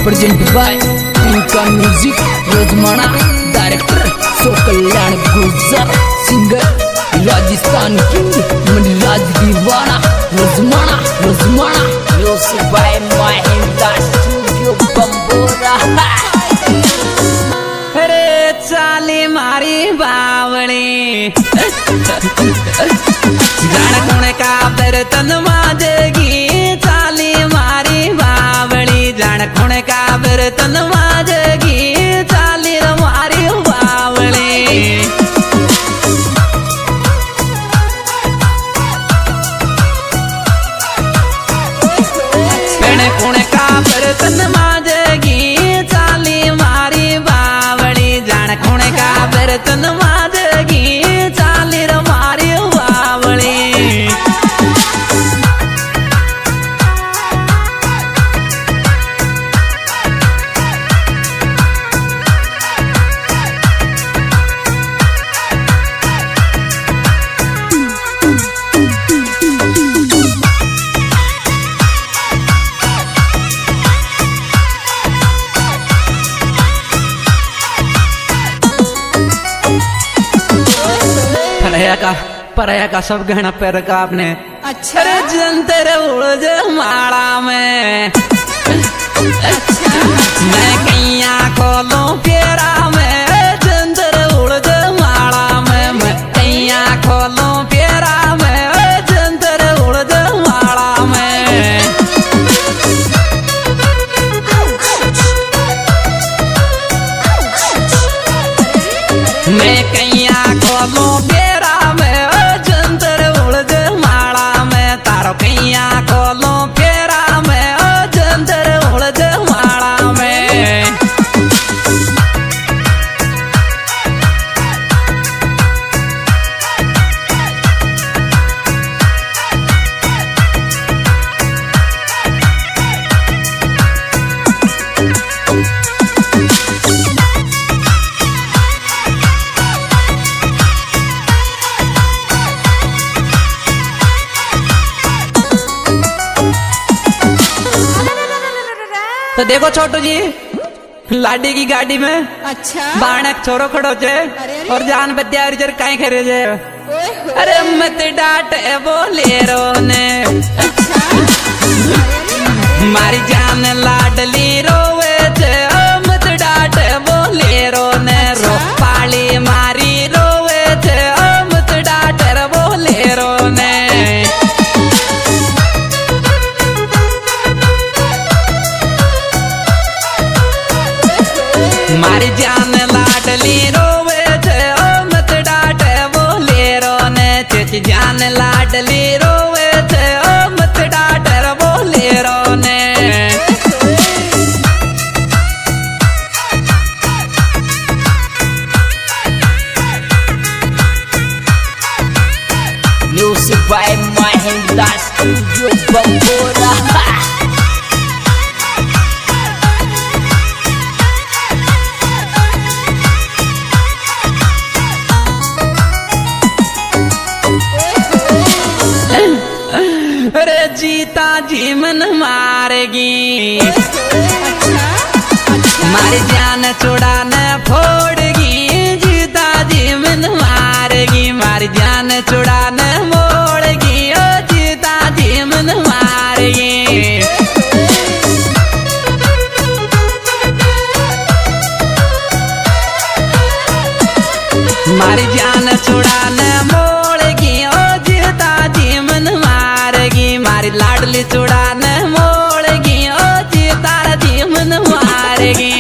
Present by इनका music Rojmana director सो Kalyan Gujar singer Rajasthan king Maniraj Deewana Rojmana Rojmana music by Mahindra studio Bambora. अरे चाली मारी बावली जान कौन का बर्तन माजेगी, चाली मारी बावली जान कौन का बर्तन माजेगी, चाली मारी बावली कौन का बर्तन माजेगी, चाली मारी बावली जान कौन का बर्तन माजेगी, चाली मारी बावली। परया का सब गहना पैर का आपने। अच्छा अरे जंतर उलझ माला में अच्छा। मैं कैया खोलूं फेरा में, जंतर उलझ माला में मैं कैया खोलूं फेरा में, जंतर उलझ माला में। मैं कैया खोलूं फेरा में, जंतर उलझ माला में तारो कैया खोलूं फेरा में, जंतर उलझ माला में। तो देखो छोटू जी लाडी की गाड़ी में अच्छा बाणक छोरो खड़ो छे और जान बत्यारी जर काई करे जे। अरे मत डांट बोले रो ने अच्छा। मारी जान लाडली रोवे छे, मत डांट बोले रो ने रो पाली मारी रोवे छे, मत डांट बोले रो ने। मारी जान लाडली रोवे छे, मत डांट बोले रो ने चेची जान लाडली रोवे छे, मत डांट बोले रो ने। Music by Mahindra studio Bambora. अरे जीता जी मन मारेगी अच्छा, अच्छा। मारी जान चुड़ान फोड़गी, जीता जी मन मारेगी, मारी जान चुड़ान मोड़गी, ओ जीता जी मन मारेगी। मारी जान चुड़ान मोड़गी, ओ जीता जी मन मारेगी, मारी लाडली चुड़ान मोड़गी, ओ जीता जी मन मारेगी।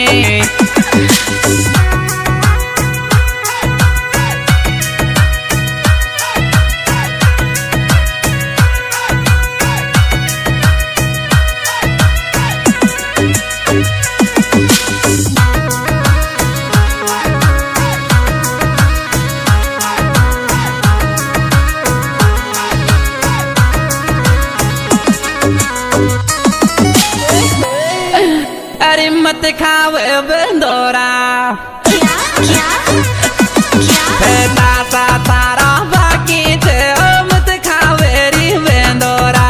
अरे मत खावे बंदोरा तारा बाकी थे, मत खावे री बंदोरा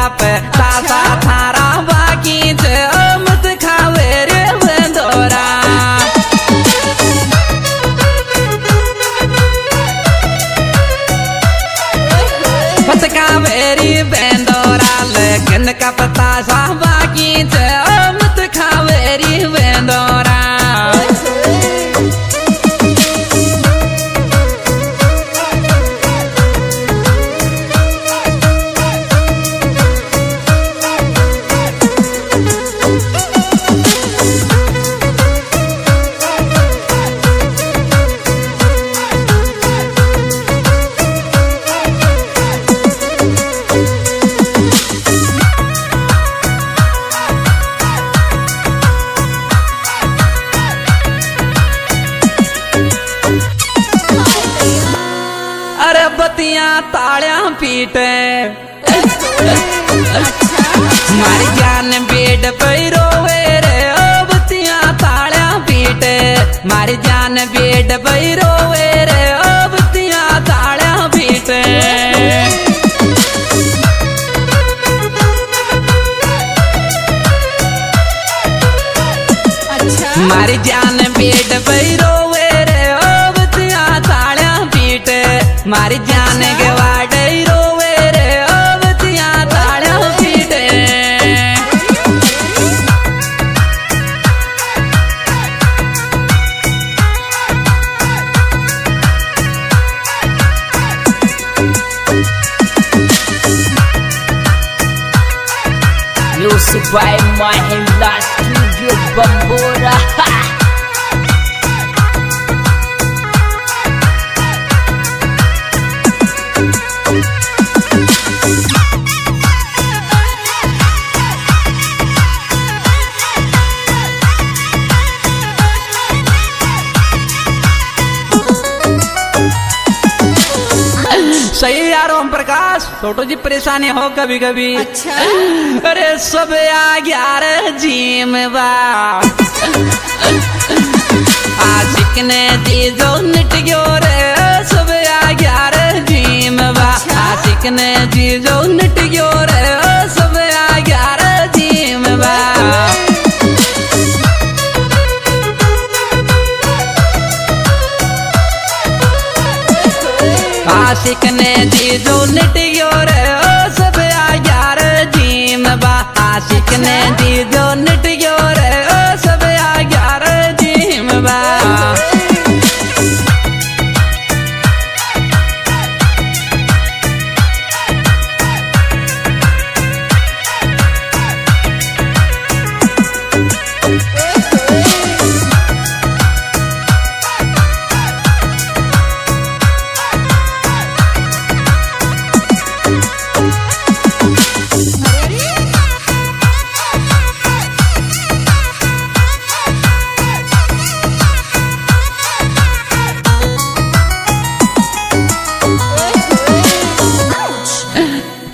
मेरी बेंदोरा लगन का पता सा बाकी मत खा मेरी बेंदोरा। बत्तियां तालियां पीटे मारी जान बेड पैरो रे। बत्तियां तालियां पीटे मारी जान बेड पैरो रे। बत्तियां तालियां पीटे मारी जान बेड पैरो मारी जान के वाडे रोवे रे। बत्तियां तालियां पीटे Music by Mahindra Studio Bambora. सही यार ओम प्रकाश छोटो जी परेशानी हो कभी कभी। अच्छा अरे सब आ गया रे जीम बा आशिक ने दी जो निट गयो रे। सब आ गया रे जीम बा आशिक ने दी जो निट गयो रे। सब आ गया रे जीम बा आशिक ने दी जो निट गयो रे। सब आ गया रे जीम बा आशिक ने दी जो निट गयो रे। सब आ गया रे जीम बा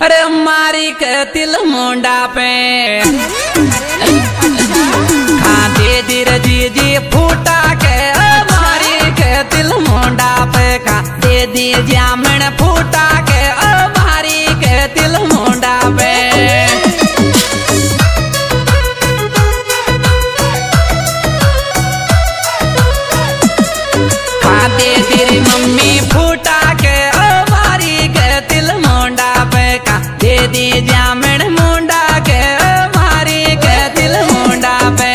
अरे मारी के तिल मुंडा पे खाते धीर जी जी फूटा के। मारी के तिल मुंडा पे खाते दी जामन फूटा के। मारी के तिल मुंडा पे खाते तेरी मम्मी फूटा के। मारी के तिल मुंडा पे दे दी जामन मुंडा के। मारी के दिल मुंडा पे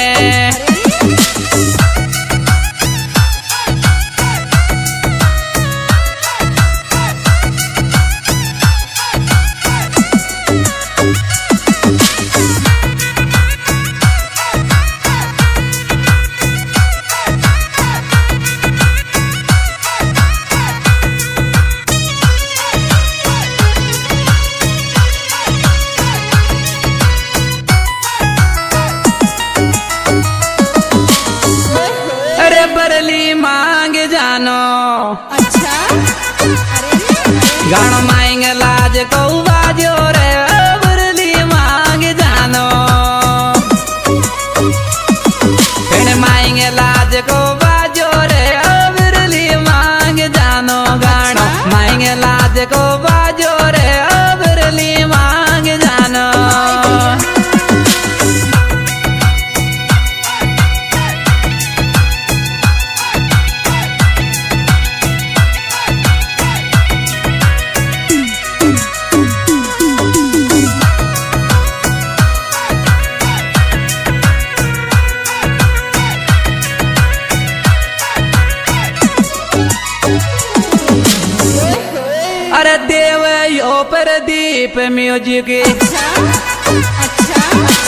म्यूजिक।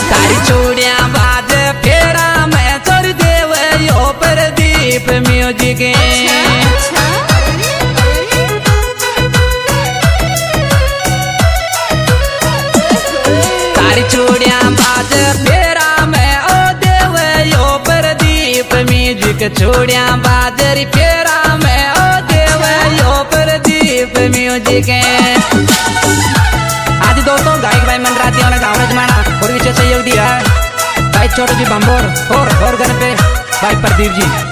तारी चूड़िया बाज फेरा में चोर देव यो प्रदीप म्यूजिक। तारी चूड़िया बाज फेरा में ओ देव यो प्रदीप म्यूजिक। चूड़िया बाजरी फेरा में ओ देव यो प्रदीप म्यूजिक। आज दोस्तों गायक भाई मनरातियों ने गाँव जमाना और विशेष सहयोग दिया है भाई छोटू जी भंबोर और गण पे भाई प्रदीप जी।